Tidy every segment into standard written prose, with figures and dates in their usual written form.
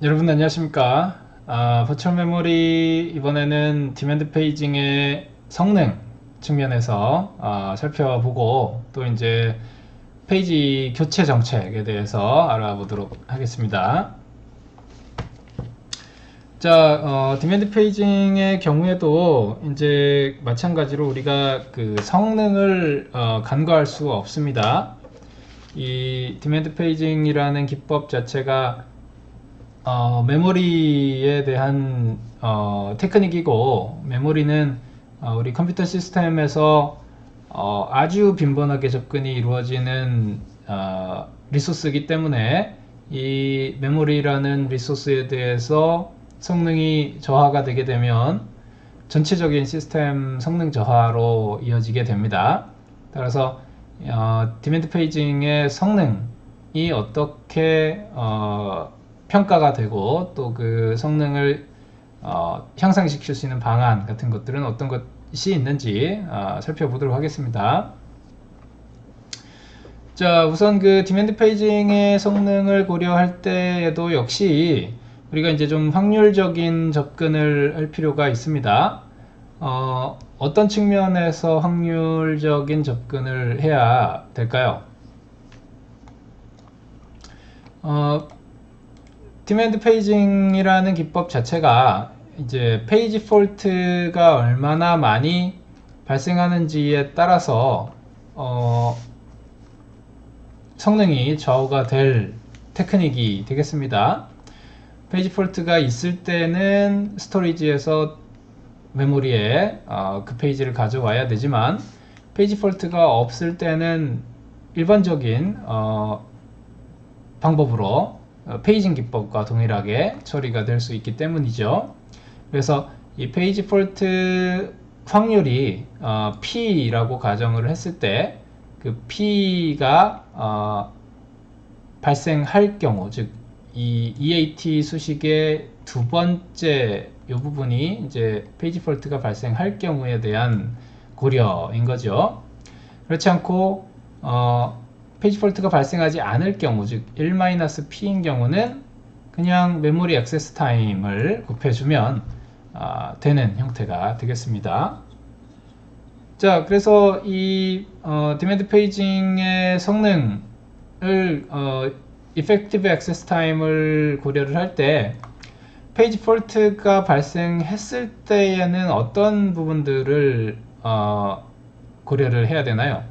여러분 안녕하십니까? 버추얼 메모리 이번에는 디맨드 페이징의 성능 측면에서 살펴보고 또 이제 페이지 교체 정책에 대해서 알아보도록 하겠습니다. 자, 디맨드 페이징의 경우에도 이제 마찬가지로 우리가 그 성능을 간과할 수가 없습니다. 이 디맨드 페이징이라는 기법 자체가 메모리에 대한 테크닉이고, 메모리는 우리 컴퓨터 시스템에서 아주 빈번하게 접근이 이루어지는 리소스이기 때문에 이 메모리라는 리소스에 대해서 성능이 저하가 되게 되면 전체적인 시스템 성능 저하로 이어지게 됩니다. 따라서 디맨드 페이징의 성능이 어떻게 평가가 되고 또 그 성능을 향상시킬 수 있는 방안 같은 것들은 어떤 것이 있는지 살펴보도록 하겠습니다. 자, 우선 그 디맨드 페이징의 성능을 고려할 때에도 역시 우리가 이제 좀 확률적인 접근을 할 필요가 있습니다. 어떤 측면에서 확률적인 접근을 해야 될까요? 디맨드 페이징이라는 기법 자체가 이제 페이지 폴트가 얼마나 많이 발생하는지에 따라서 성능이 좌우가 될 테크닉이 되겠습니다. 페이지 폴트가 있을 때는 스토리지에서 메모리에 그 페이지를 가져와야 되지만, 페이지 폴트가 없을 때는 일반적인 방법으로 페이징 기법과 동일하게 처리가 될 수 있기 때문이죠. 그래서 이 페이지 폴트 확률이 P라고 가정을 했을 때 그 P가 발생할 경우, 즉 이 EAT 수식의 두 번째 이 부분이 이제 페이지 폴트가 발생할 경우에 대한 고려인 거죠. 그렇지 않고 페이지 폴트가 발생하지 않을 경우, 즉 1-P인 경우는 그냥 메모리 액세스 타임을 곱해주면 되는 형태가 되겠습니다. 자, 그래서 이 디맨드 페이징의 성능을 Effective Access Time을 고려를 할 때 페이지 폴트가 발생했을 때에는 어떤 부분들을 고려를 해야 되나요?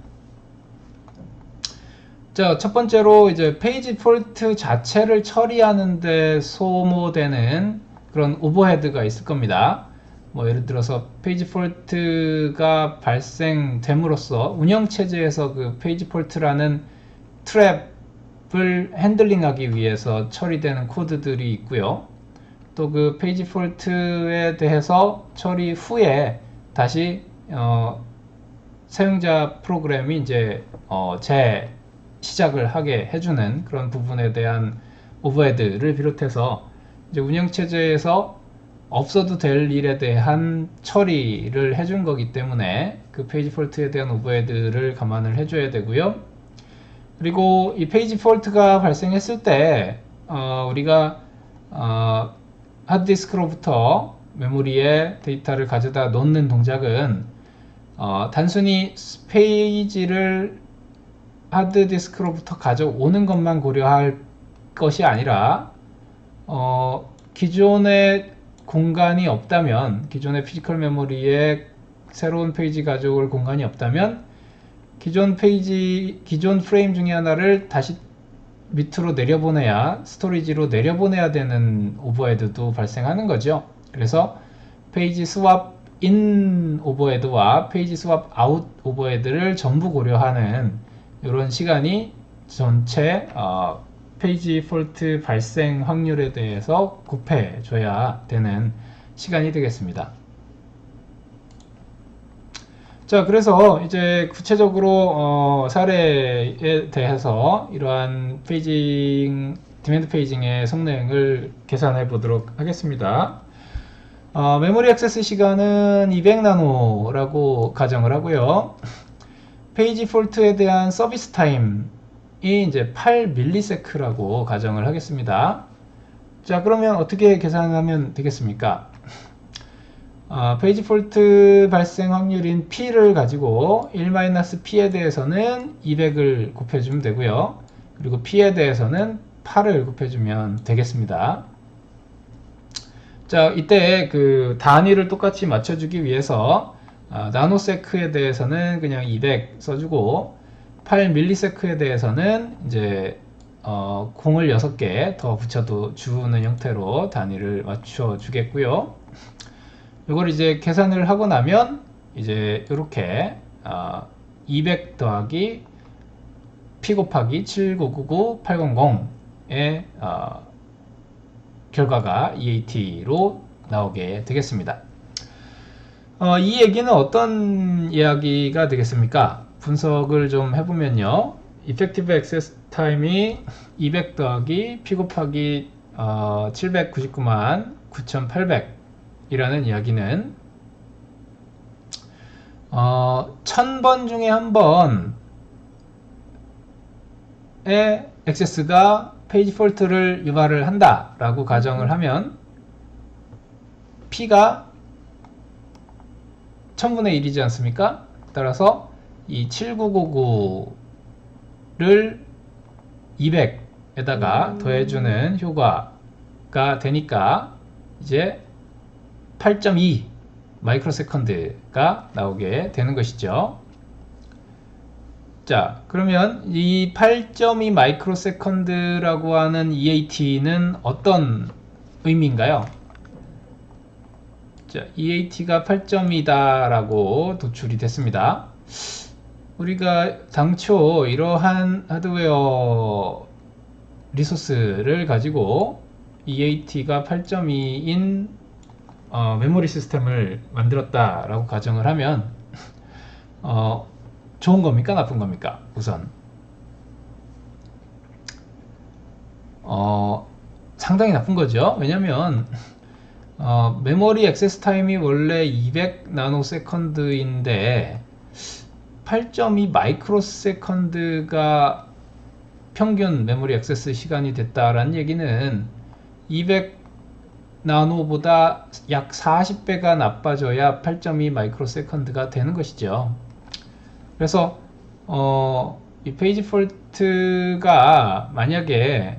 자, 첫 번째로 이제 페이지 폴트 자체를 처리하는데 소모되는 그런 오버헤드가 있을 겁니다. 뭐 예를 들어서 페이지 폴트가 발생됨으로써 운영체제에서 그 페이지 폴트라는 트랩을 핸들링하기 위해서 처리되는 코드들이 있고요. 또 그 페이지 폴트에 대해서 처리 후에 다시 사용자 프로그램이 이제 시작을 하게 해주는 그런 부분에 대한 오버헤드를 비롯해서 이제 운영체제에서 없어도 될 일에 대한 처리를 해준 거기 때문에 그 페이지 폴트에 대한 오버헤드를 감안을 해줘야 되고요. 그리고 이 페이지 폴트가 발생했을 때 우리가 하드디스크로부터 메모리에 데이터를 가져다 놓는 동작은 단순히 페이지를 하드디스크로부터 가져오는 것만 고려할 것이 아니라 기존의 공간이 없다면, 기존의 피지컬 메모리에 새로운 페이지 가져올 공간이 없다면 기존 프레임 중에 하나를 다시 밑으로 내려보내야, 스토리지로 내려보내야 되는 오버헤드도 발생하는 거죠. 그래서 페이지 스왑 인 오버헤드와 페이지 스왑 아웃 오버헤드를 전부 고려하는 이런 시간이 전체 페이지 폴트 발생 확률에 대해서 곱해줘야 되는 시간이 되겠습니다. 자, 그래서 이제 구체적으로 사례에 대해서 이러한 디맨드 페이징의 성능을 계산해 보도록 하겠습니다. 메모리 액세스 시간은 200나노라고 가정을 하고요. 페이지 폴트에 대한 서비스 타임이 이제 8ms라고 가정을 하겠습니다. 자, 그러면 어떻게 계산하면 되겠습니까? 페이지 폴트 발생 확률인 P를 가지고 1-P에 대해서는 200을 곱해주면 되고요. 그리고 P에 대해서는 8을 곱해주면 되겠습니다. 자, 이때 그 단위를 똑같이 맞춰주기 위해서 나노세크에 대해서는 그냥 200 써주고 8ms에 대해서는 이제 공을 6개 더 붙여도 주는 형태로 단위를 맞춰 주겠고요. 이걸 이제 계산을 하고 나면 이제 이렇게 200 더하기 P 곱하기 7999800의 결과가 EAT로 나오게 되겠습니다. 이 얘기는 어떤 이야기가 되겠습니까? 분석을 좀 해보면요. Effective Access Time이 200 더하기 P 곱하기 799만 9800 이라는 이야기는 1000번 중에 한 번의 액세스가 페이지 폴트를 유발을 한다 라고 가정을 하면 P가 1000분의 1이지 않습니까? 따라서 이 7999를 200에다가 더해주는 효과가 되니까 이제 8.2 마이크로세컨드가 나오게 되는 것이죠. 자, 그러면 이 8.2 마이크로세컨드라고 하는 EAT는 어떤 의미인가요? 자, EAT가 8.2다 라고 도출이 됐습니다. 우리가 당초 이러한 하드웨어 리소스를 가지고 EAT가 8.2인 메모리 시스템을 만들었다 라고 가정을 하면 좋은 겁니까? 나쁜 겁니까? 우선 상당히 나쁜 거죠. 왜냐면 메모리 액세스 타임이 원래 200 나노세컨드인데 8.2 마이크로세컨드가 평균 메모리 액세스 시간이 됐다라는 얘기는 200 나노보다 약 40배가 나빠져야 8.2 마이크로세컨드가 되는 것이죠. 그래서 이 페이지 폴트가 만약에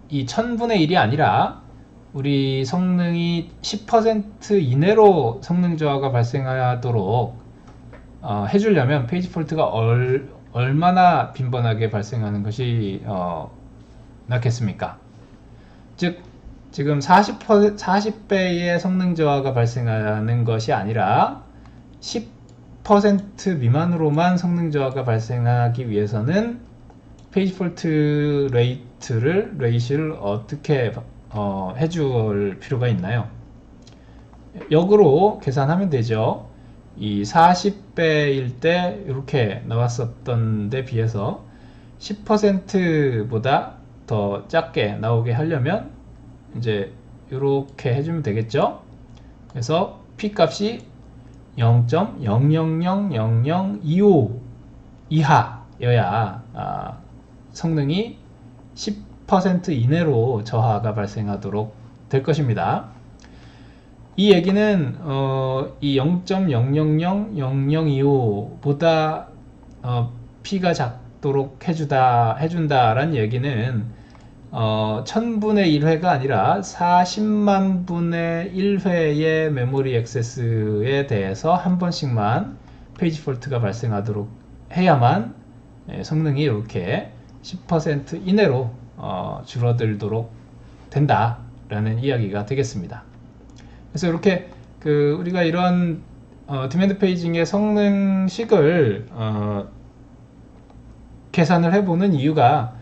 이 1000분의 1이 아니라 우리 성능이 10% 이내로 성능 저하가 발생하도록 해주려면 페이지 폴트가 얼마나 빈번하게 발생하는 것이 낫겠습니까? 즉 지금 40배의 성능 저하가 발생하는 것이 아니라 10% 미만으로만 성능 저하가 발생하기 위해서는 페이지 폴트 레이시를 어떻게 해줄 필요가 있나요? 역으로 계산하면 되죠. 이 40배일 때 이렇게 나왔었던 데 비해서 10%보다 더 작게 나오게 하려면 이제 이렇게 해주면 되겠죠. 그래서 P 값이 0.000025 이하여야 성능이 10% 이내로 저하가 발생하도록 될 것입니다. 이 얘기는 이 0.000025보다 P가 작도록 해준다라는 얘기는 1000분의 1회가 아니라 40만 분의 1회의 메모리 액세스에 대해서 한 번씩만 페이지 폴트가 발생하도록 해야만 성능이 이렇게 10% 이내로 줄어들도록 된다라는 이야기가 되겠습니다. 그래서 이렇게 우리가 이런 디맨드 페이징의 성능식을 계산을 해보는 이유가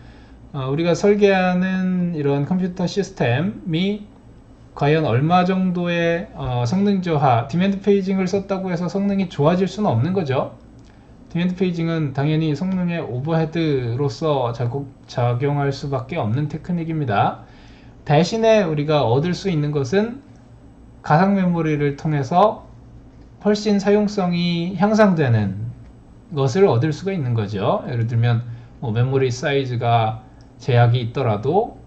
우리가 설계하는 이런 컴퓨터 시스템이 과연 얼마 정도의 성능 저하, 디맨드 페이징을 썼다고 해서 성능이 좋아질 수는 없는 거죠. 디맨드 페이징은 당연히 성능의 오버헤드로서 작용할 수밖에 없는 테크닉입니다. 대신에 우리가 얻을 수 있는 것은 가상 메모리를 통해서 훨씬 사용성이 향상되는 것을 얻을 수가 있는 거죠. 예를 들면 메모리 사이즈가 제약이 있더라도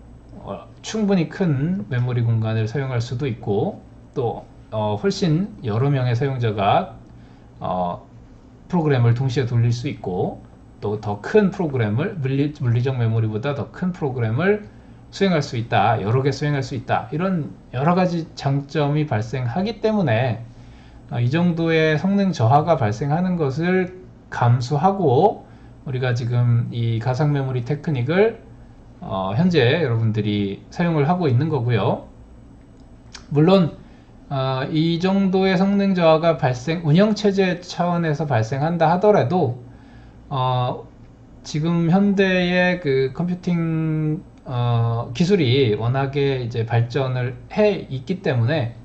충분히 큰 메모리 공간을 사용할 수도 있고, 또 훨씬 여러 명의 사용자가 프로그램을 동시에 돌릴 수 있고, 또 더 큰 프로그램을 물리적 메모리보다 더 큰 프로그램을 수행할 수 있다, 여러 개 수행할 수 있다, 이런 여러 가지 장점이 발생하기 때문에 이 정도의 성능 저하가 발생하는 것을 감수하고 우리가 지금 이 가상 메모리 테크닉을 현재 여러분들이 사용을 하고 있는 거고요. 물론 이 정도의 성능 저하가 운영체제 차원에서 발생한다 하더라도 지금 현대의 그 컴퓨팅 기술이 워낙에 이제 발전을 해 있기 때문에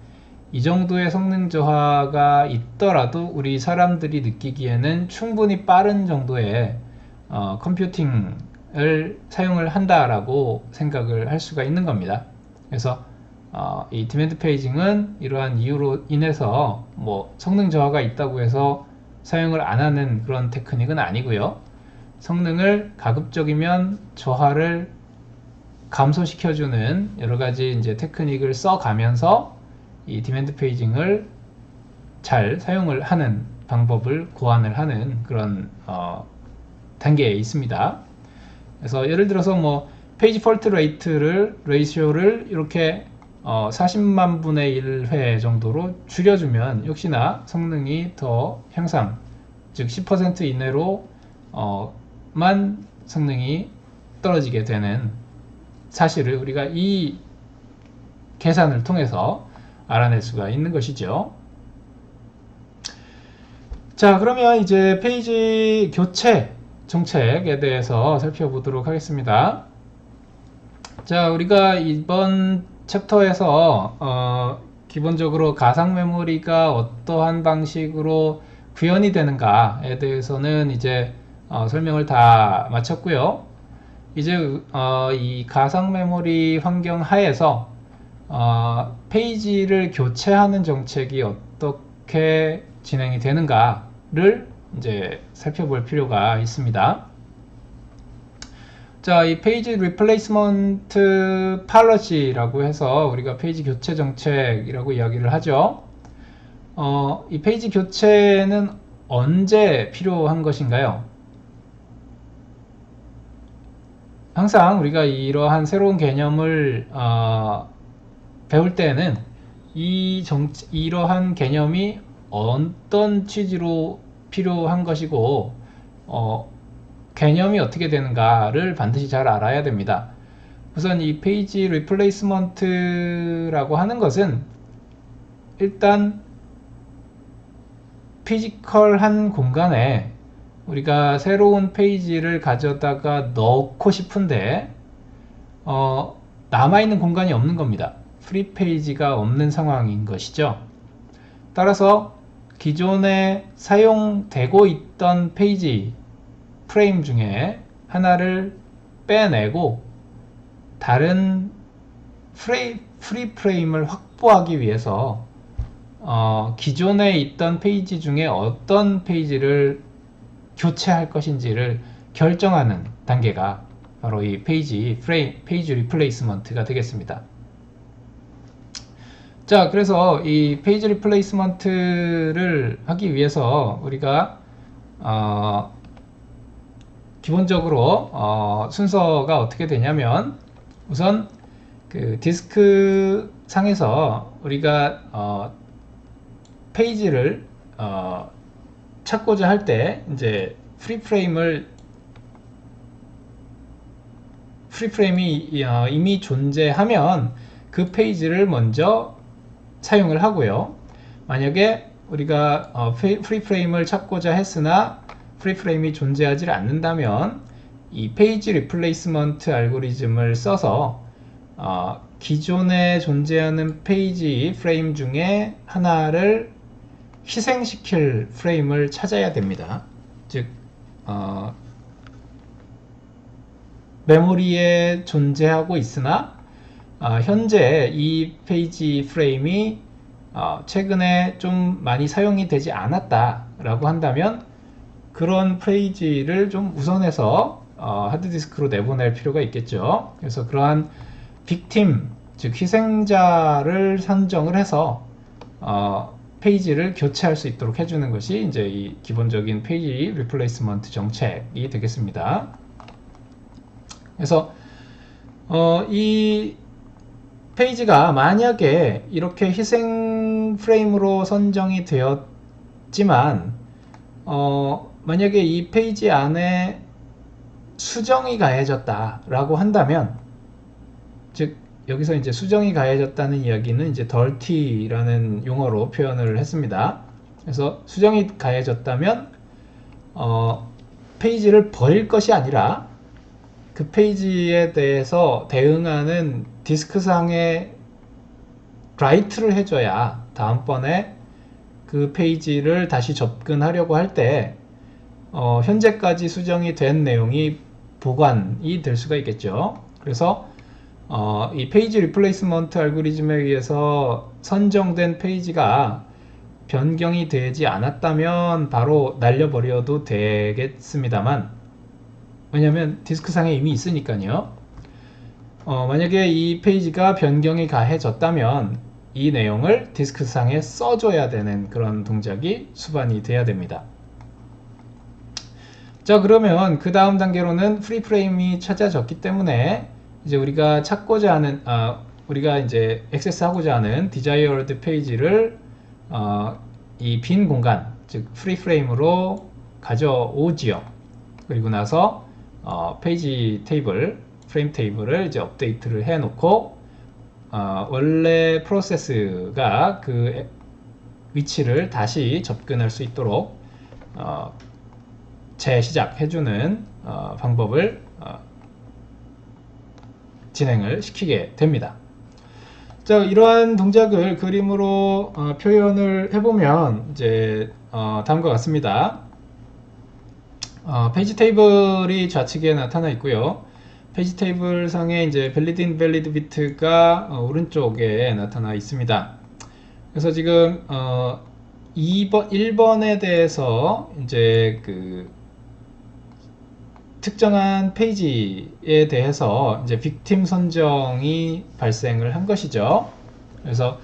이 정도의 성능 저하가 있더라도 우리 사람들이 느끼기에는 충분히 빠른 정도의 컴퓨팅을 사용을 한다라고 생각을 할 수가 있는 겁니다. 그래서 이 디맨드 페이징은 이러한 이유로 인해서 뭐 성능 저하가 있다고 해서 사용을 안 하는 그런 테크닉은 아니고요. 성능을 가급적이면 저하를 감소시켜주는 여러 가지 이제 테크닉을 써가면서 이 디맨드 페이징을 잘 사용을 하는 방법을 고안을 하는 그런 단계에 있습니다. 그래서 예를 들어서 뭐 페이지 폴트 레이시오를 이렇게 40만 분의 1회 정도로 줄여주면 역시나 성능이 더 향상, 즉 10% 이내로 만 성능이 떨어지게 되는 사실을 우리가 이 계산을 통해서 알아낼 수가 있는 것이죠. 자, 그러면 이제 페이지 교체 정책에 대해서 살펴보도록 하겠습니다. 자, 우리가 이번 챕터에서 기본적으로 가상 메모리가 어떠한 방식으로 구현이 되는가에 대해서는 이제 설명을 다 마쳤고요. 이제 이 가상 메모리 환경 하에서 페이지를 교체하는 정책이 어떻게 진행이 되는가를 이제 살펴볼 필요가 있습니다. 자, 이 페이지 리플레이스먼트 팔러시라고 해서 우리가 페이지 교체 정책이라고 이야기를 하죠. 이 페이지 교체는 언제 필요한 것인가요? 항상 우리가 이러한 새로운 개념을 배울 때는 이러한 개념이 어떤 취지로 필요한 것이고 개념이 어떻게 되는가를 반드시 잘 알아야 됩니다. 우선 이 페이지 리플레이스먼트라고 하는 것은 일단 피지컬한 공간에 우리가 새로운 페이지를 가져다가 넣고 싶은데 남아있는 공간이 없는 겁니다. 프리 페이지가 없는 상황인 것이죠. 따라서 기존에 사용되고 있던 페이지 프레임 중에 하나를 빼내고 다른 프리 프레임을 확보하기 위해서 기존에 있던 페이지 중에 어떤 페이지를 교체할 것인지를 결정하는 단계가 바로 이 페이지 리플레이스먼트가 되겠습니다. 자, 그래서 이 페이지 리플레이스먼트를 하기 위해서 우리가 기본적으로 순서가 어떻게 되냐면 우선 그 디스크 상에서 우리가 페이지를 찾고자 할 때 이제 프리 프레임이 이미 존재하면 그 페이지를 먼저 사용을 하고요. 만약에 우리가 프리 프레임을 찾고자 했으나 프리 프레임이 존재하지 않는다면 이 페이지 리플레이스먼트 알고리즘을 써서 기존에 존재하는 페이지 프레임 중에 하나를 희생시킬 프레임을 찾아야 됩니다. 즉 메모리에 존재하고 있으나 현재 이 페이지 프레임이 최근에 좀 많이 사용이 되지 않았다라고 한다면 그런 페이지를 좀 우선해서 하드디스크로 내보낼 필요가 있겠죠. 그래서 그러한 빅팀, 즉 희생자를 선정을 해서 페이지를 교체할 수 있도록 해주는 것이 이제 이 기본적인 페이지 리플레이스먼트 정책이 되겠습니다. 그래서 이 페이지가 만약에 이렇게 희생 프레임으로 선정이 되었지만 만약에 이 페이지 안에 수정이 가해졌다라고 한다면, 즉 여기서 이제 수정이 가해졌다는 이야기는 이제 dirty라는 용어로 표현을 했습니다. 그래서 수정이 가해졌다면 페이지를 버릴 것이 아니라 그 페이지에 대해서 대응하는 디스크상에 라이트를 해줘야 다음번에 그 페이지를 다시 접근하려고 할 때 현재까지 수정이 된 내용이 보관이 될 수가 있겠죠. 그래서 이 페이지 리플레이스먼트 알고리즘에 의해서 선정된 페이지가 변경이 되지 않았다면 바로 날려버려도 되겠습니다만, 왜냐하면 디스크상에 이미 있으니까요. 만약에 이 페이지가 변경이 가해졌다면 이 내용을 디스크상에 써줘야 되는 그런 동작이 수반이 돼야 됩니다. 자, 그러면 그 다음 단계로는 프리프레임이 찾아졌기 때문에 이제 우리가 찾고자 하는 우리가 이제 액세스하고자 하는 desired 페이지를 이 빈 공간, 즉 프리프레임으로 가져오지요. 그리고 나서 페이지 테이블, 프레임 테이블을 이제 업데이트를 해 놓고 원래 프로세스가 그 위치를 다시 접근할 수 있도록 재시작해주는 방법을 진행을 시키게 됩니다. 자, 이러한 동작을 그림으로 표현을 해보면 이제 다음과 같습니다. 페이지 테이블이 좌측에 나타나 있고요. 페이지 테이블 상에 이제 valid invalid bit가 오른쪽에 나타나 있습니다. 그래서 지금 1번에 대해서 이제 그 특정한 페이지에 대해서 이제 빅팀 선정이 발생을 한 것이죠. 그래서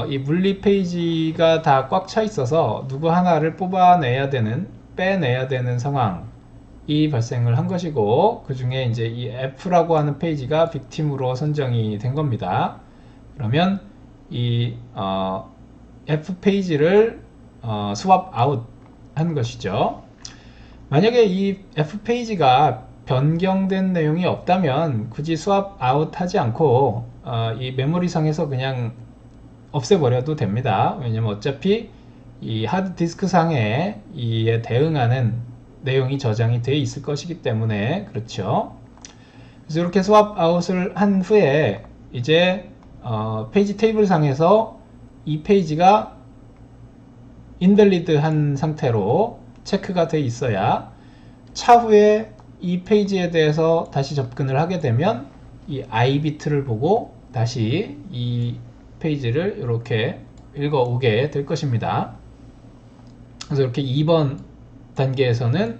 이 물리 페이지가 다 꽉 차 있어서 누구 하나를 빼내야 되는 상황이 발생을 한 것이고, 그 중에 이제 이 F라고 하는 페이지가 빅팀으로 선정이 된 겁니다. 그러면 이 F 페이지를 스왑 아웃 한 것이죠. 만약에 이 F 페이지가 변경된 내용이 없다면 굳이 스왑 아웃 하지 않고 이 메모리상에서 그냥 없애버려도 됩니다. 왜냐면 어차피 이 하드디스크 상에 이에 대응하는 내용이 저장이 되어 있을 것이기 때문에 그렇죠. 그래서 이렇게 스왑 아웃을 한 후에 이제 페이지 테이블 상에서 이 페이지가 invalid 한 상태로 체크가 되어 있어야 차후에 이 페이지에 대해서 다시 접근을 하게 되면 이 I 비트를 보고 다시 이 페이지를 이렇게 읽어오게 될 것입니다. 그래서 이렇게 2번 단계에서는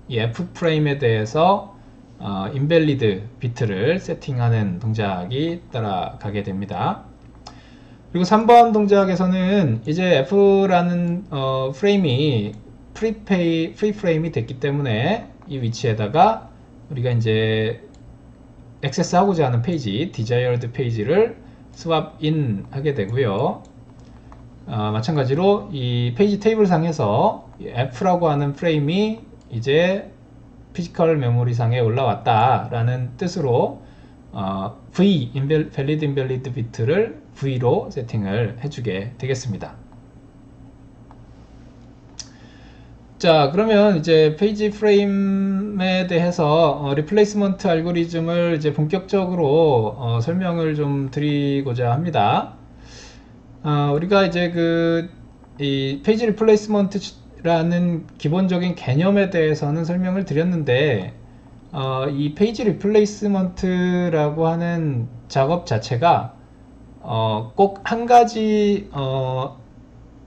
이 F 프레임에 대해서 invalid 비트를 세팅하는 동작이 따라가게 됩니다. 그리고 3번 동작에서는 이제 F라는 프레임이 프리프레임이 됐기 때문에 이 위치에다가 우리가 이제 액세스하고자 하는 페이지, desired 페이지를 swap in 하게 되고요. 마찬가지로 이 페이지 테이블 상에서 F라고 하는 프레임이 이제 피지컬 메모리 상에 올라왔다 라는 뜻으로 V, valid invalid bit를 V로 세팅을 해주게 되겠습니다. 자, 그러면 이제 페이지 프레임에 대해서 리플레이스먼트 알고리즘을 이제 본격적으로 설명을 좀 드리고자 합니다. 우리가 이제 이 페이지 리플레이스먼트라는 기본적인 개념에 대해서는 설명을 드렸는데, 이 페이지 리플레이스먼트라고 하는 작업 자체가 꼭 한 가지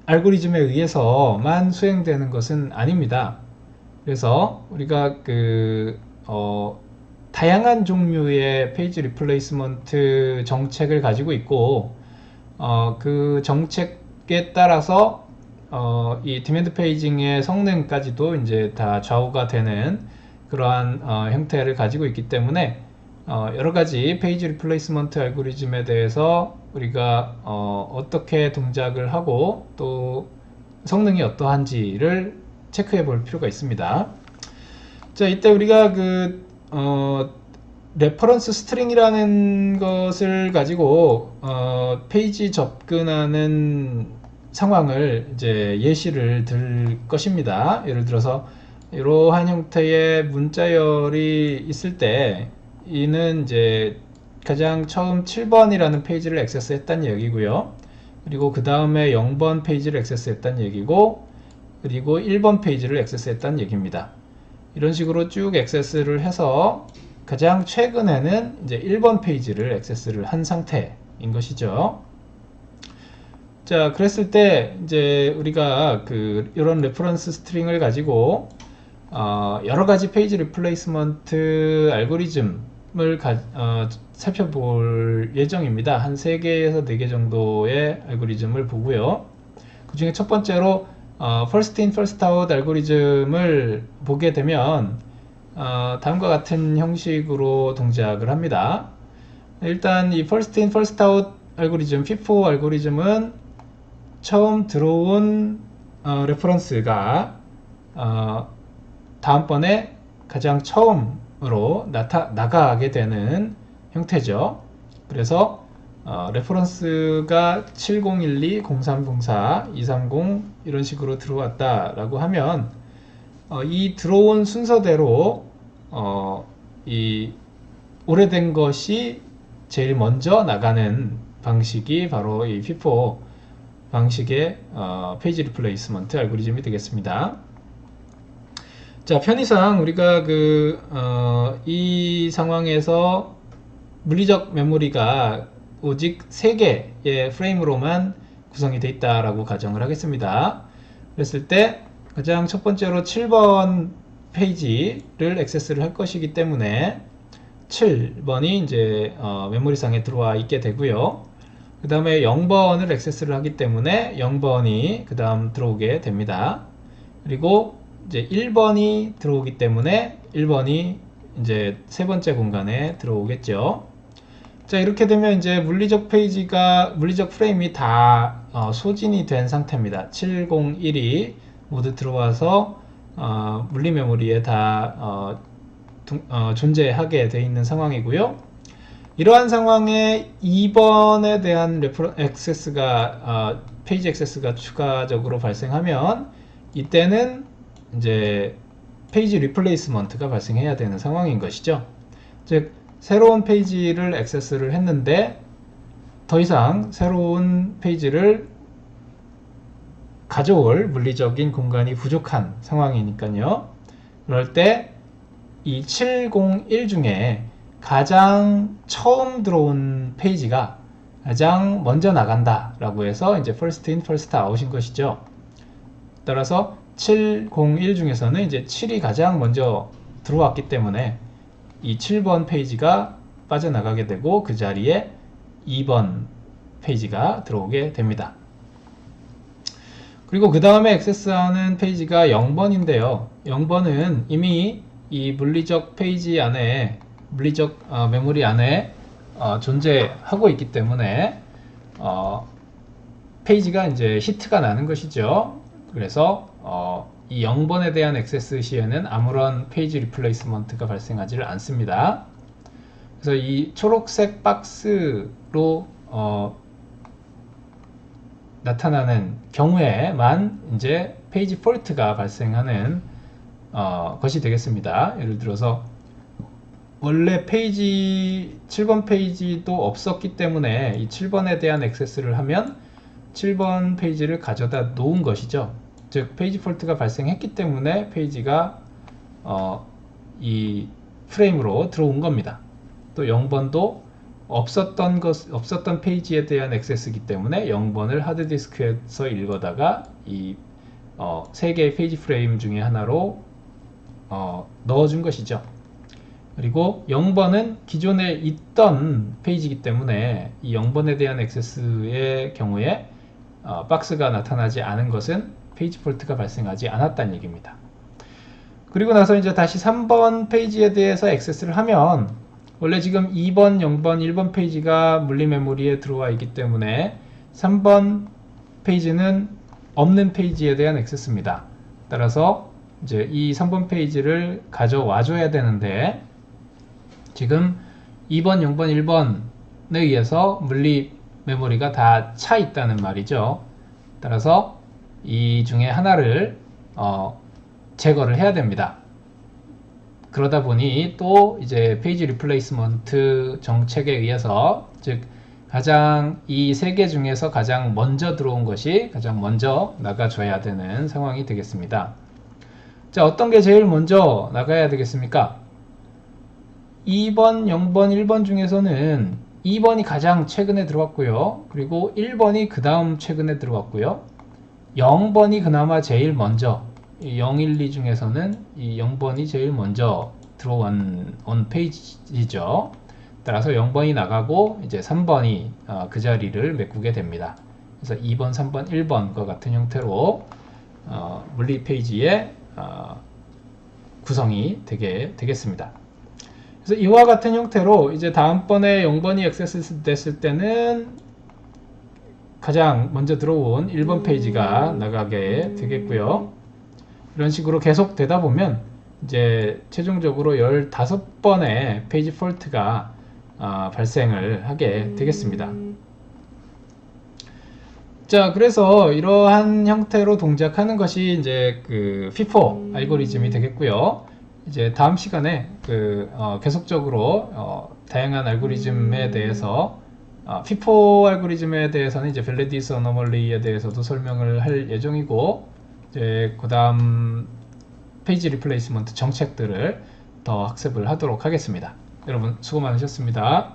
알고리즘에 의해서만 수행되는 것은 아닙니다. 그래서 우리가 다양한 종류의 페이지 리플레이스먼트 정책을 가지고 있고, 그 정책에 따라서 이 디맨드 페이징의 성능까지도 이제 다 좌우가 되는 그러한 형태를 가지고 있기 때문에 여러 가지 페이지 리플레이스먼트 알고리즘에 대해서 우리가 어떻게 동작을 하고 또 성능이 어떠한지를 체크해 볼 필요가 있습니다. 자, 이때 우리가 레퍼런스 스트링이라는 것을 가지고 페이지 접근하는 상황을 이제 예시를 들 것입니다. 예를 들어서 이러한 형태의 문자열이 있을 때 이는 이제 가장 처음 7번이라는 페이지를 액세스했다는 얘기고요. 그리고 그 다음에 0번 페이지를 액세스했다는 얘기고, 그리고 1번 페이지를 액세스했다는 얘기입니다. 이런 식으로 쭉 액세스를 해서 가장 최근에는 이제 1번 페이지를 액세스를 한 상태인 것이죠. 자, 그랬을 때 이제 우리가 이런 레퍼런스 스트링을 가지고 여러 가지 페이지 리플레이스먼트 알고리즘을 살펴볼 예정입니다. 한 3개에서 4개 정도의 알고리즘을 보고요. 그 중에 첫 번째로 First in, First out 알고리즘을 보게 되면 다음과 같은 형식으로 동작을 합니다. 일단 이 First in, First out 알고리즘, FIFO 알고리즘은 처음 들어온 레퍼런스가 다음번에 가장 처음으로 나가게 되는 형태죠. 그래서 레퍼런스가 7012, 0304, 230 이런 식으로 들어왔다라고 하면 이 들어온 순서대로 이 오래된 것이 제일 먼저 나가는 방식이 바로 이 FIFO 방식의 페이지 리플레이스먼트 알고리즘이 되겠습니다. 자, 편의상 우리가 이 상황에서 물리적 메모리가 오직 3개의 프레임으로만 구성이 되어 있다라고 가정을 하겠습니다. 그랬을 때 가장 첫 번째로 7번 페이지를 액세스를 할 것이기 때문에 7번이 이제 메모리상에 들어와 있게 되고요. 그 다음에 0번을 액세스를 하기 때문에 0번이 그 다음 들어오게 됩니다. 그리고 이제 1번이 들어오기 때문에 1번이 이제 세 번째 공간에 들어오겠죠. 자, 이렇게 되면 이제 물리적 프레임이 다 소진이 된 상태입니다. 701이 모두 들어와서 물리 메모리에 다 존재하게 되어 있는 상황이고요. 이러한 상황에 2번에 대한 페이지 액세스가 추가적으로 발생하면 이때는 이제 페이지 리플레이스먼트가 발생해야 되는 상황인 것이죠. 즉, 새로운 페이지를 액세스를 했는데 더 이상 새로운 페이지를 가져올 물리적인 공간이 부족한 상황이니까요. 그럴 때 이 701 중에 가장 처음 들어온 페이지가 가장 먼저 나간다 라고 해서 이제 first in, first out인 것이죠. 따라서 701 중에서는 이제 7이 가장 먼저 들어왔기 때문에 이 7번 페이지가 빠져나가게 되고 그 자리에 2번 페이지가 들어오게 됩니다. 그리고 그 다음에 액세스하는 페이지가 0번인데요. 0번은 이미 이 물리적 페이지 안에 물리적 메모리 안에 존재하고 있기 때문에 페이지가 이제 히트가 나는 것이죠. 그래서 이 0번에 대한 액세스 시에는 아무런 페이지 리플레이스먼트가 발생하지를 않습니다. 그래서 이 초록색 박스로 나타나는 경우에만 이제 페이지 폴트가 발생하는 것이 되겠습니다. 예를 들어서 원래 7번 페이지도 없었기 때문에 이 7번에 대한 액세스를 하면 7번 페이지를 가져다 놓은 것이죠. 즉 페이지 폴트가 발생했기 때문에 페이지가 이 프레임으로 들어온 겁니다. 또 0번도 없었던 페이지에 대한 액세스이기 때문에 0번을 하드디스크에서 읽어다가 이 3개의 페이지 프레임 중에 하나로 넣어준 것이죠. 그리고 0번은 기존에 있던 페이지이기 때문에 이 0번에 대한 액세스의 경우에 박스가 나타나지 않은 것은 페이지 폴트가 발생하지 않았다는 얘기입니다. 그리고 나서 이제 다시 3번 페이지에 대해서 액세스를 하면 원래 지금 2번, 0번, 1번 페이지가 물리 메모리에 들어와 있기 때문에 3번 페이지는 없는 페이지에 대한 액세스입니다. 따라서 이제 이 3번 페이지를 가져와 줘야 되는데 지금 2번, 0번, 1번에 의해서 물리 메모리가 다 차 있다는 말이죠. 따라서 이 중에 하나를 제거를 해야 됩니다. 그러다 보니 또 이제 페이지 리플레이스먼트 정책에 의해서 즉 가장 이 세 개 중에서 가장 먼저 들어온 것이 가장 먼저 나가줘야 되는 상황이 되겠습니다. 자, 어떤 게 제일 먼저 나가야 되겠습니까? 2번, 0번, 1번 중에서는 2번이 가장 최근에 들어왔고요. 그리고 1번이 그 다음 최근에 들어왔고요. 0번이 그나마 제일 먼저 0, 1, 2 중에서는 이 0번이 제일 먼저 들어온 페이지죠. 따라서 0번이 나가고 이제 3번이 그 자리를 메꾸게 됩니다. 그래서 2번, 3번, 1번과 같은 형태로 물리 페이지의 구성이 되겠습니다. 그래서 이와 같은 형태로 이제 다음번에 0번이 액세스 됐을 때는 가장 먼저 들어온 1번 페이지가 나가게 되겠고요. 이런 식으로 계속 되다 보면 이제 최종적으로 15번의 페이지 폴트가 발생을 하게 되겠습니다. 자, 그래서 이러한 형태로 동작하는 것이 이제 그 FIFO 알고리즘이 되겠고요. 이제 다음 시간에 계속적으로 다양한 알고리즘에 대해서 FIFO 알고리즘에 대해서는 이제 벨레디스 어너멀리에 대해서도 설명을 할 예정이고 이제 그 다음 페이지 리플레이스먼트 정책들을 더 학습을 하도록 하겠습니다. 여러분 수고 많으셨습니다.